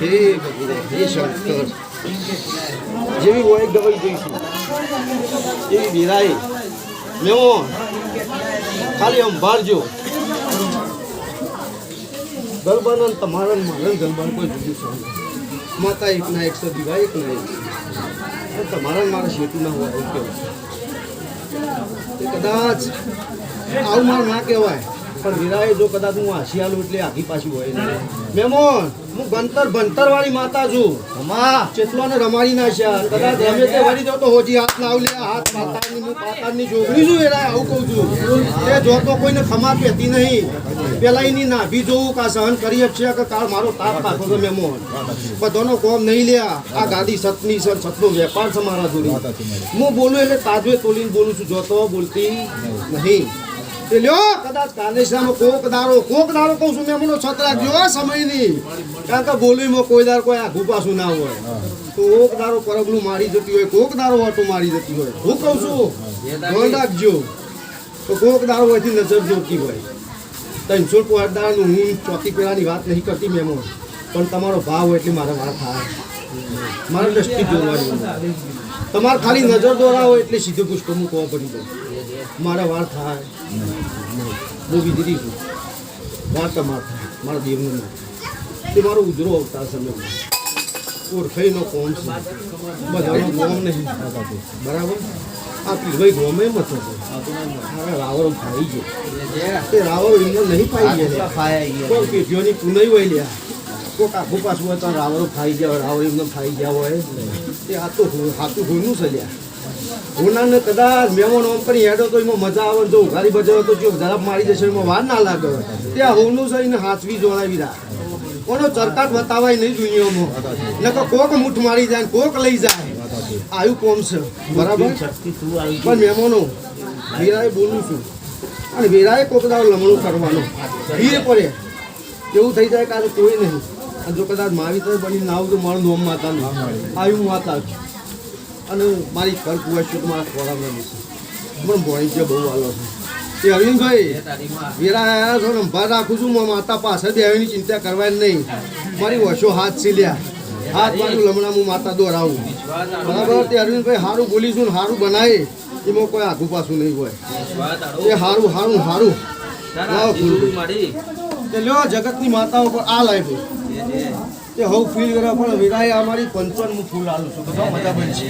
હે ભગવાન હે શંકર જેવી હોય ગવાઈ જઈશું એવી વિરાય મેમો ખાલી અંભારજો ગરબાના તમારા મારા ગરબાનું કોઈ જુદું છે માતા એકના 100 દીવા એકના એક તમારા મારા શેતું ના હોય એવું કેવું કદાચ આવું મારું ના કહેવાય પણ વિરાય જો કદાચ હું હાસી આલું એટલે આખી પાછી હોય મેમોન હું ભણતર વાળી માતા છું ચેતલો ને રમાડી નાખ્યા કદાચ રમે તે વળી જાવ તો હોજી હાથ લાવ લે હાથ પાતાની જોગણી છું વેરાય આવું કહું છું એ જોતો કોઈને ખમા કહેતી નહીં પેલા એની નાભી જોવું કા સહન કરી છે કે કાળ મારો તાપ પાછો છે મેમોન બધાનો કોમ નહીં લ્યા આ ગાડી સતની છે સતનો વેપાર છે મારા જોડી હું બોલું એટલે તાજવે તોલીને બોલું છું જોતો બોલતી નહીં લ્યો કદાચ કાનેશામાં કોક દારો કહું છું મેં મને છત રાખજો સમયની કારણ કે બોલીમાં કોઈ દાર કોઈ આઘું પાછું ના હોય તો કોક દારો પરગલું મારી જતી હોય કોક દારો ઓટો મારી જતી હોય હું કહું છું ધ્યાન રાખજો તો કોક દારો હોયથી નજર જોતી હોય 300 દાડાનું હું ચોથી પેલાની વાત નહીં કરતી મેમો પણ તમારો ભાવ હોય એટલે મારા વાત થાય મારા દ્રષ્ટિ જોવાની તમારે ખાલી નજર દોરાવો એટલે સીધું પુષ્પ હું કહો પડી દઉં મારા વાર થાય હું વિધિ છું વાર તમાર થાય મારા દેવનું ના તે મારો ઉજરો અવતાર છે મેં ઓળખાઈનો કોમ છે બધાનો કોમ નહીં બરાબર આ પીભાઈ ગોમે મત છે રાવરો ખાઈ ગયો તે રાવરો એમને નહીં પાઈ ગયા કોઈ પેઢીઓની પુનઈ હોય લ્યા કોઈક આખું પાછું હોય તો રાવરો ખાઈ ગયા હોય રાવરો એમને ખાઈ ગયા હોય તે હાથું હોનું છે લ્યા હોનાને કદાચ મેમોન ઓમ કરી હેડો તો એમાં મજા આવે જો ઉઘાડી બજાવો તો જો ઝડપ મારી જશે એમાં વાર ના લાગે ત્યાં હોનું છે એને હાથવી જોડાવી રાખ કોનો ચરકાટ બતાવાય નહીં દુનિયામાં નકર કોક મૂઠ મારી જાય કોક લઈ જાય આયુ કોમ છે બરાબર પણ મેમોનો વીરાએ બોલું છું અને વીરાએ કોક દાવ લમણું કરવાનો વીર પડે એવું થઈ જાય કે કોઈ નહીં અને જો કદાચ મારી બની ના આવું તો મારું નોમ માતાનું આયુ માતા અને મારી ઘર કુવા છે તો મારા ખોરામાં નથી પણ ભણી છે બહુ વાલો છે એ અરવિંદભાઈ વીરા આવ્યા છો ને અંભાર રાખું છું માતા પાછળ દેવાની ચિંતા કરવાની નહીં મારી વશો હાથ સીલ્યા હાથ મારું લમણા હું માતા દોરાવું બરાબર તે અરવિંદભાઈ સારું બોલીશું ને સારું બનાવે એમાં કોઈ આઘું પાછું નહીં હોય એ સારું તે લ્યો જગતની માતાઓ પર આ લાઈફ તે હવ ફીલ કરવા પણ વીરાએ અમારી 55 ફૂલ આલું છું બધા મજા બનશે